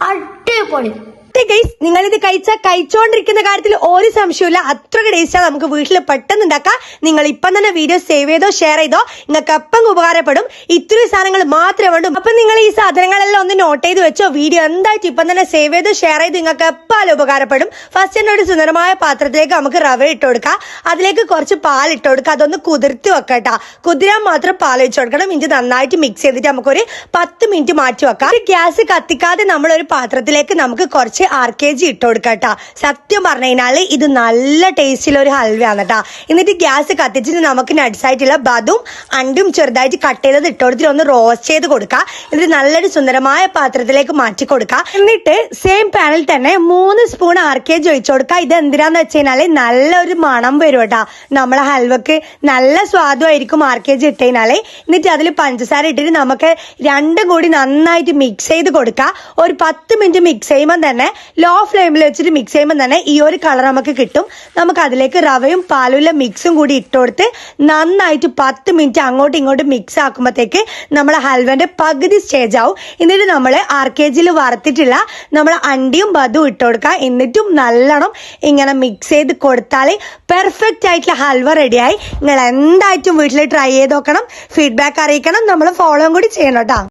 അടിപൊളി. നിങ്ങൾ ഇത് കഴിച്ചോണ്ടിരിക്കുന്ന കാര്യത്തിൽ ഒരു സംശയമില്ല. അത്ര ടേസ്റ്റാ. നമുക്ക് വീട്ടിൽ പെട്ടെന്ന് ഉണ്ടാക്കാം. നിങ്ങൾ ഇപ്പം തന്നെ വീഡിയോ സേവ് ചെയ്തോ ഷെയർ ചെയ്തോ. നിങ്ങൾക്ക് എപ്പം ഉപകാരപ്പെടും. ഇത്രയും സാധനങ്ങൾ മാത്രമേ വേണ്ടൂ. അപ്പൊ നിങ്ങൾ ഈ സാധനങ്ങളെല്ലാം ഒന്ന് നോട്ട് ചെയ്ത് വെച്ചോ. വീഡിയോ എന്തായിട്ട് ഇപ്പം തന്നെ സേവ് ചെയ്ത് ഷെയർ ചെയ്ത് നിങ്ങൾക്ക് എപ്പാലും ഉപകാരപ്പെടും. ഫസ്റ്റ് തന്നെ ഒരു സുന്ദരമായ പാത്രത്തിലേക്ക് നമുക്ക് റവ ഇട്ട് കൊടുക്കാം. അതിലേക്ക് കുറച്ച് പാൽ ഇട്ട് കൊടുക്കാം. അതൊന്ന് കുതിർത്തി വെക്കട്ടാ. കുതിരാൻ മാത്രം പാൽ വെച്ച് കൊടുക്കണം. ഇഞ്ചി നന്നായിട്ട് മിക്സ് ചെയ്തിട്ട് നമുക്കൊരു 10 മിനിറ്റ് മാറ്റി വെക്കാം. ഗ്യാസ് കത്തിക്കാതെ നമ്മളൊരു പാത്രത്തിലേക്ക് നമുക്ക് കുറച്ച് RKG ഇട്ട് കൊടുക്കട്ടാ. സത്യം പറഞ്ഞു കഴിഞ്ഞാല് ഇത് നല്ല ടേസ്റ്റിലുള്ള ഒരു ഹൽവയാണ് കേട്ടാ. എന്നിട്ട് ഗ്യാസ് കത്തിച്ചിട്ട് നമുക്ക് നട്ട്സ് ആയിട്ടുള്ള ബദും അണ്ടും ചെറുതായിട്ട് കട്ട് ചെയ്തത് ഇട്ട് കൊടുത്തിട്ട് ഒന്ന് റോസ്റ്റ് ചെയ്ത് കൊടുക്കാം. എന്നിട്ട് നല്ലൊരു സുന്ദരമായ പാത്രത്തിലേക്ക് മാറ്റി കൊടുക്കാം. എന്നിട്ട് സെയിം പാനിൽ തന്നെ 3 സ്പൂൺ RKG ഒഴിച്ചു കൊടുക്കാം. ഇത് എന്തിനാന്ന് വെച്ച് കഴിഞ്ഞാല് നല്ലൊരു മണം വരും കേട്ടാ. നമ്മളെ ഹൽവക്ക് നല്ല സ്വാദുമായിരിക്കും RKG ഇട്ട് കഴിഞ്ഞാല്. എന്നിട്ട് അതിൽ പഞ്ചസാര ഇട്ടിട്ട് നമുക്ക് രണ്ടും കൂടി നന്നായിട്ട് മിക്സ് ചെയ്ത് കൊടുക്കാം. ഒരു 10 മിനിറ്റ് മിക്സ് ചെയ്യുമ്പോൾ തന്നെ ലോ ഫ്ലെയിമിൽ വെച്ചിട്ട് മിക്സ് ചെയ്യുമ്പോൾ തന്നെ ഈ ഒരു കളർ നമുക്ക് കിട്ടും. നമുക്ക് അതിലേക്ക് റവയും പാലുള്ള മിക്സും കൂടി ഇട്ട് കൊടുത്ത് നന്നായിട്ട് 10 മിനിറ്റ് അങ്ങോട്ടും ഇങ്ങോട്ടും മിക്സ് ആക്കുമ്പോഴത്തേക്ക് നമ്മളെ ഹൽവന്റെ പകുതി സ്റ്റേജ് ആവും. എന്നിട്ട് നമ്മൾ RKGയിൽ വറുത്തിട്ടുള്ള നമ്മളെ അണ്ടിയും ബദും ഇട്ട് കൊടുക്കുക. എന്നിട്ടും നല്ലോണം ഇങ്ങനെ മിക്സ് ചെയ്ത് കൊടുത്താൽ പെർഫെക്റ്റ് ആയിട്ടുള്ള ഹൽവ റെഡിയായി. നിങ്ങൾ എന്തായിട്ടും വീട്ടിൽ ട്രൈ ചെയ്ത് നോക്കണം. ഫീഡ്ബാക്ക് അറിയിക്കണം. നമ്മൾ ഫോളോയും കൂടി ചെയ്യണം കേട്ടോ.